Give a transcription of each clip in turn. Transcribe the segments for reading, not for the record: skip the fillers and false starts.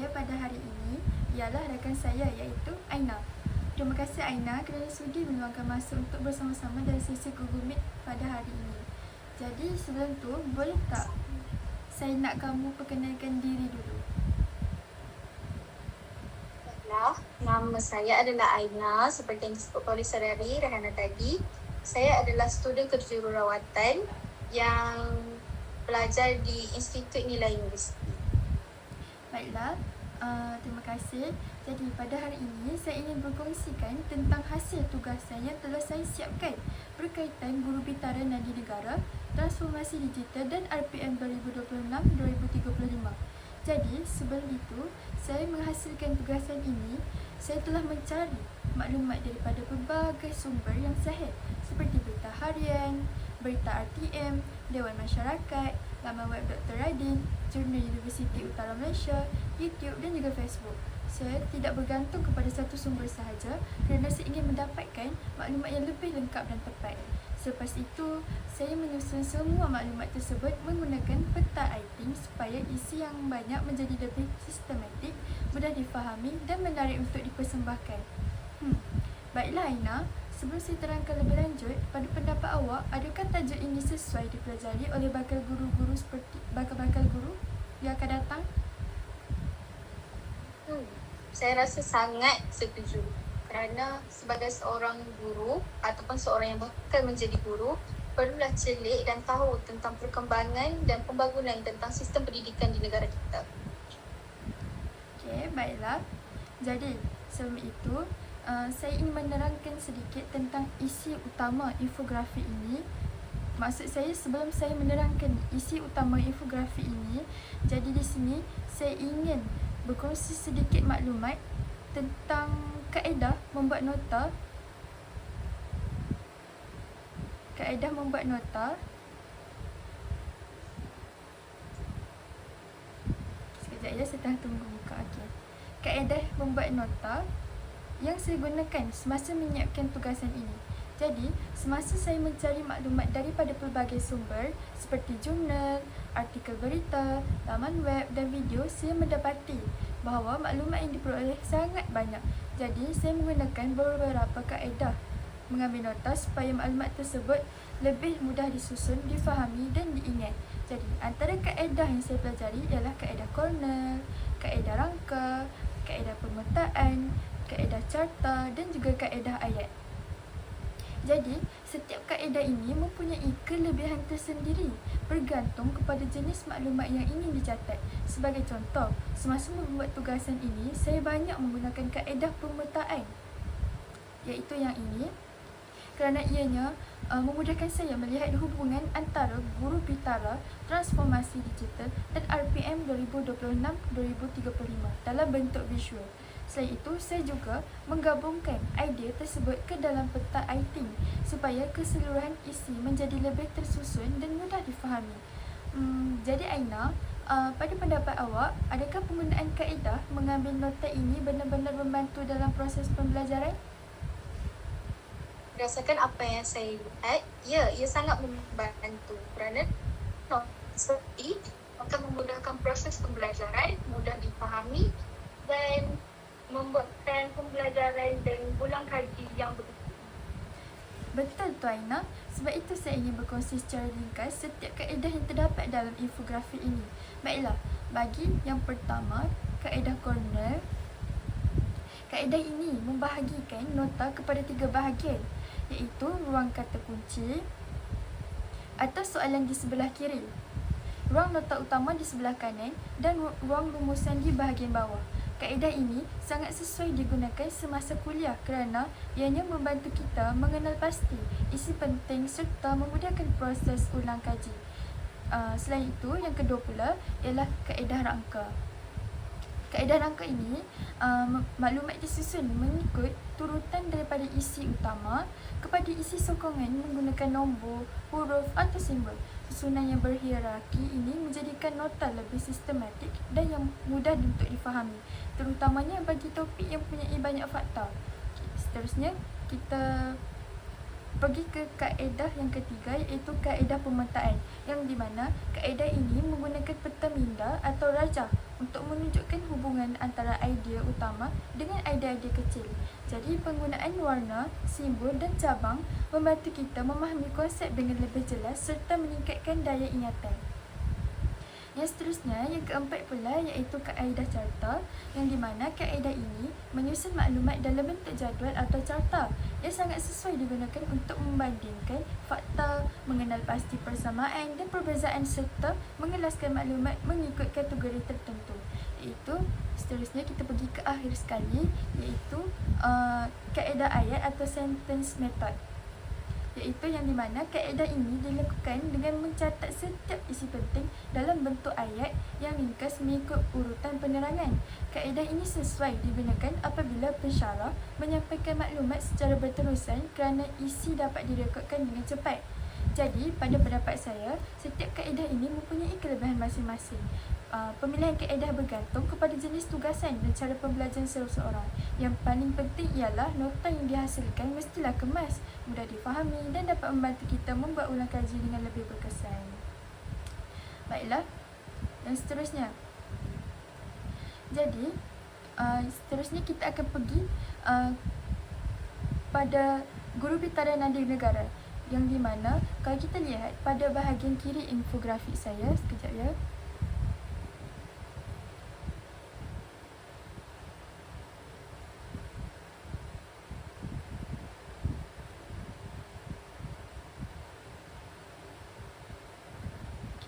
saya pada hari ini ialah rakan saya iaitu Aina. Terima kasih Aina kerana sudi meluangkan masa untuk bersama-sama dalam sesi Google Meet pada hari ini. Jadi sebelum tu, boleh tak saya nak kamu perkenalkan diri dulu? Baiklah, nama saya adalah Aina seperti yang disebut oleh saudari Rehana tadi. Saya adalah student kejururawatan yang belajar di Institut Nilai Universiti. Baiklah, terima kasih. Jadi pada hari ini saya ingin berkongsikan tentang hasil tugasan yang telah saya siapkan berkaitan Guru Bitara Nadi Negara, Transformasi Digital dan RPM 2026-2035. Jadi sebelum itu, saya menghasilkan tugasan ini, saya telah mencari maklumat daripada berbagai sumber yang sahih seperti berita harian, berita RTM, Dewan Masyarakat, laman web Dr. Radin, Jurnal Universiti Utara Malaysia, YouTube dan juga Facebook. Saya tidak bergantung kepada satu sumber sahaja kerana saya ingin mendapatkan maklumat yang lebih lengkap dan tepat. Selepas itu, saya menyusun semua maklumat tersebut menggunakan peta iThink supaya isi yang banyak menjadi lebih sistematik, mudah difahami dan menarik untuk dipersembahkan. Baiklah Aina, sebelum saya terangkan lebih lanjut, pada pendapat awak, adakah tajuk ini sesuai dipelajari oleh bakal guru-guru seperti bakal-bakal guru yang akan datang? Saya rasa sangat setuju kerana sebagai seorang guru ataupun seorang yang bakal menjadi guru, perlulah celik dan tahu tentang perkembangan dan pembangunan tentang sistem pendidikan di negara kita. Okey, baiklah. Jadi, sebelum itu, saya ingin menerangkan sedikit tentang isi utama infografi ini. Maksud saya sebelum saya menerangkan isi utama infografi ini, jadi di sini saya ingin berkongsi sedikit maklumat tentang kaedah membuat nota. Kaedah membuat nota. Sekejap ya, saya tengah tunggu buka. Okey. Kaedah membuat nota yang saya gunakan semasa menyiapkan tugasan ini. Jadi, semasa saya mencari maklumat daripada pelbagai sumber seperti jurnal, artikel berita, laman web dan video, saya mendapati bahawa maklumat yang diperoleh sangat banyak. Jadi, saya menggunakan beberapa kaedah mengambil nota supaya maklumat tersebut lebih mudah disusun, difahami dan diingat. Jadi, antara kaedah yang saya pelajari ialah kaedah Cornell, kaedah rangka, kaedah pemetaan, kaedah carta dan juga kaedah ayat. Jadi, setiap kaedah ini mempunyai kelebihan tersendiri bergantung kepada jenis maklumat yang ingin dicatat. Sebagai contoh, semasa membuat tugasan ini, saya banyak menggunakan kaedah pemetaan, iaitu yang ini, kerana ianya memudahkan saya melihat hubungan antara Guru Bitara, Transformasi Digital dan RPM 2026-2035 dalam bentuk visual. Selain itu, saya juga menggabungkan idea tersebut ke dalam peta iThink supaya keseluruhan isi menjadi lebih tersusun dan mudah difahami. Jadi Aina, pada pendapat awak, adakah penggunaan kaedah mengambil nota ini benar-benar membantu dalam proses pembelajaran? Berdasarkan apa yang saya lihat, ia sangat membantu kerana seperti akan memudahkan proses pembelajaran, mudah difahami dan membuatkan pembelajaran dan ulang kaji yang betul. Betul tu Aina, sebab itu saya ingin berkongsi secara ringkas setiap kaedah yang terdapat dalam infografi ini. Baiklah, bagi yang pertama, kaedah Cornell. Kaedah ini membahagikan nota kepada 3 bahagian, iaitu ruang kata kunci atau soalan di sebelah kiri, ruang nota utama di sebelah kanan dan ruang rumusan di bahagian bawah. Kaedah ini sangat sesuai digunakan semasa kuliah kerana ianya membantu kita mengenal pasti isi penting serta memudahkan proses ulang kaji. Selain itu, yang kedua pula ialah kaedah rangka. Kaedah rangka ini, maklumat disusun mengikut turutan daripada isi utama kepada isi sokongan menggunakan nombor, huruf atau simbol. Susunan yang berhierarki ini menjadikan nota lebih sistematik dan yang mudah untuk difahami, terutamanya bagi topik yang mempunyai banyak fakta. Seterusnya, kita pergi ke kaedah yang ketiga, iaitu kaedah pemetaan, yang di mana kaedah ini menggunakan peta minda atau rajah untuk menunjukkan hubungan hubungan antara idea utama dengan idea-idea kecil. Jadi penggunaan warna, simbol dan cabang membantu kita memahami konsep dengan lebih jelas serta meningkatkan daya ingatan. Yang seterusnya, yang keempat pula iaitu kaedah carta, yang di mana kaedah ini menyusun maklumat dalam bentuk jadual atau carta yang sangat sesuai digunakan untuk membandingkan fakta, mengenal pasti persamaan dan perbezaan serta mengelaskan maklumat mengikut kategori tertentu. Iaitu seterusnya kita pergi ke akhir sekali, iaitu kaedah ayat atau sentence method, iaitu yang di mana kaedah ini dilakukan dengan mencatat setiap isi penting dalam bentuk ayat yang ringkas mengikut urutan penerangan. Kaedah ini sesuai digunakan apabila pensyarah menyampaikan maklumat secara berterusan kerana isi dapat direkodkan dengan cepat. Jadi, pada pendapat saya, setiap kaedah ini mempunyai kelebihan masing-masing. Pemilihan kaedah bergantung kepada jenis tugasan dan cara pembelajaran seseorang. Yang paling penting ialah nota yang dihasilkan mestilah kemas, mudah difahami dan dapat membantu kita membuat ulang kaji dengan lebih berkesan. Baiklah, dan seterusnya. Jadi, seterusnya kita akan pergi pada guru bitara nada negara, yang di mana kalau kita lihat pada bahagian kiri infografik saya, sekejap ya.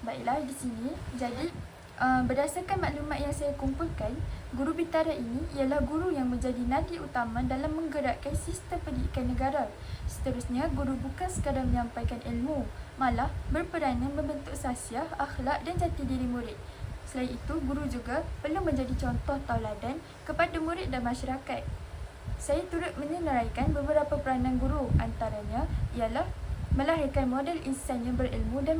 Baiklah, di sini. Jadi, berdasarkan maklumat yang saya kumpulkan, guru bitara ini ialah guru yang menjadi nadi utama dalam menggerakkan sistem pendidikan negara. Seterusnya, guru bukan sekadar menyampaikan ilmu, malah berperanan membentuk sasiah, akhlak dan jati diri murid. Selain itu, guru juga perlu menjadi contoh tauladan kepada murid dan masyarakat. Saya turut menyeraikan beberapa peranan guru, antaranya ialah melahirkan model insan yang berilmu dan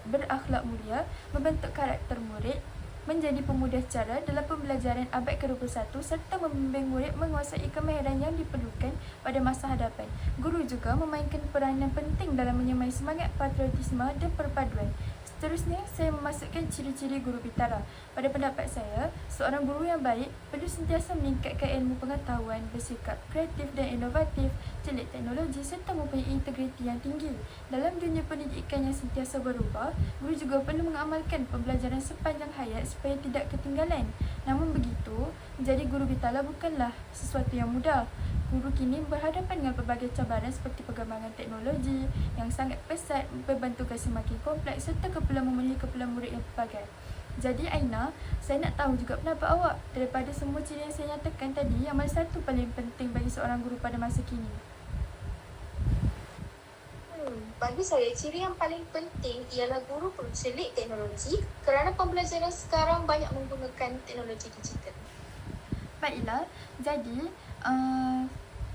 berakhlak mulia, membentuk karakter murid, menjadi pemudah cara dalam pembelajaran abad ke-21 serta membimbing murid menguasai kemahiran yang diperlukan pada masa hadapan. Guru juga memainkan peranan penting dalam menyemai semangat patriotisme dan perpaduan. Seterusnya, saya memasukkan ciri-ciri guru bitara. Pada pendapat saya, seorang guru yang baik perlu sentiasa meningkatkan ilmu pengetahuan, bersikap kreatif dan inovatif, celik teknologi serta mempunyai integriti yang tinggi. Dalam dunia pendidikan yang sentiasa berubah, guru juga perlu mengamalkan pembelajaran sepanjang hayat supaya tidak ketinggalan. Namun begitu, menjadi guru bitara bukanlah sesuatu yang mudah. Guru kini berhadapan dengan pelbagai cabaran seperti perkembangan teknologi yang sangat pesat, beban tugas semakin kompleks serta keperluan memenuhi keperluan murid yang pelbagai. Jadi Aina, saya nak tahu juga pendapat awak. Daripada semua ciri yang saya nyatakan tadi, yang mana satu paling penting bagi seorang guru pada masa kini? Bagi saya, ciri yang paling penting ialah guru perlu selit teknologi kerana pembelajaran sekarang banyak menggunakan teknologi digital. Baiklah, jadi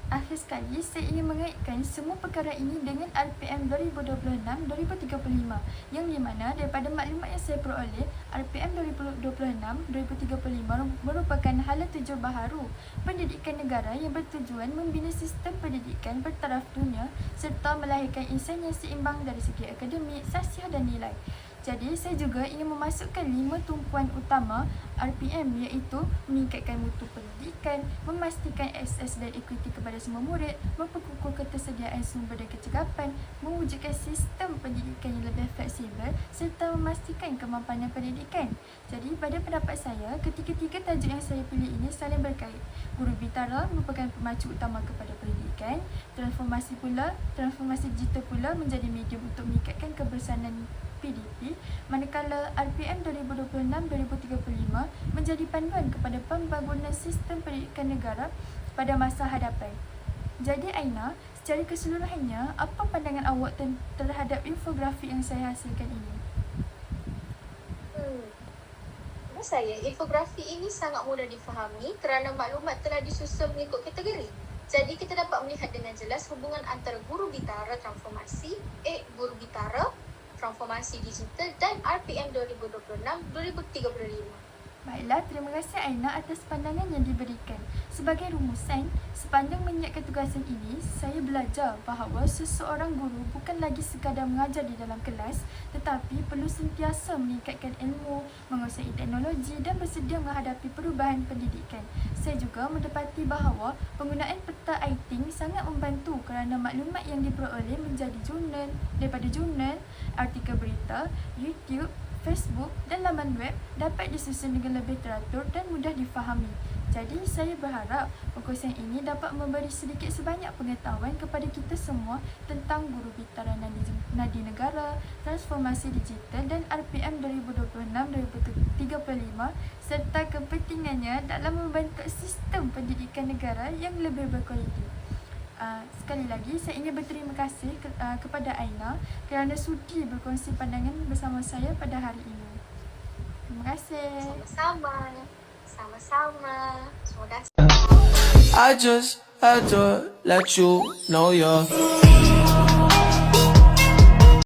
akhir sekali saya ingin mengaitkan semua perkara ini dengan RPM 2026-2035, yang di mana daripada maklumat yang saya peroleh, RPM 2026-2035 merupakan hala tuju baharu pendidikan negara yang bertujuan membina sistem pendidikan bertaraf dunia serta melahirkan insan yang seimbang dari segi akademik, sasiah dan nilai. Jadi, saya juga ingin memasukkan 5 tumpuan utama RPM, iaitu meningkatkan mutu pendidikan, memastikan akses dan equity kepada semua murid, memperkukuh ketersediaan sumber dan kecekapan, mewujudkan sistem pendidikan yang lebih fleksibel serta memastikan kemampanan pendidikan. Jadi, pada pendapat saya, ketiga-tiga tajuk yang saya pilih ini saling berkait. Guru bitara merupakan pemacu utama kepada pendidikan, transformasi digital pula menjadi medium untuk meningkatkan kebersamaan PDP, manakala RPM 2026-2035 menjadi panduan kepada pembangunan sistem pendidikan negara pada masa hadapan. Jadi Aina, secara keseluruhannya, apa pandangan awak terhadap infografik yang saya hasilkan ini? Menurut saya, infografik ini sangat mudah difahami kerana maklumat telah disusun mengikut kategori. Jadi kita dapat melihat dengan jelas hubungan antara guru bitara transformasi, transformasi digital dan RPM 2026-2035. Baiklah, terima kasih Aina atas pandangan yang diberikan. Sebagai rumusan, sepanjang menyiapkan tugasan ini, saya belajar bahawa seseorang guru bukan lagi sekadar mengajar di dalam kelas, tetapi perlu sentiasa meningkatkan ilmu, menguasai teknologi dan bersedia menghadapi perubahan pendidikan. Saya juga mendapati bahawa penggunaan peta iThink sangat membantu kerana maklumat yang diperoleh daripada jurnal, artikel berita, YouTube, Facebook dan laman web dapat disusun dengan lebih teratur dan mudah difahami. Jadi, saya berharap perkongsian ini dapat memberi sedikit sebanyak pengetahuan kepada kita semua tentang Guru Bitara Nadi Negara, transformasi digital dan RPM 2026-2035 serta kepentingannya dalam membentuk sistem pendidikan negara yang lebih berkualiti. Sekali lagi, saya ingin berterima kasih kepada Aina kerana sudi berkongsi pandangan bersama saya pada hari ini. Terima kasih. Sama-sama. Sama-sama. Terima kasih. I just had to let you know you're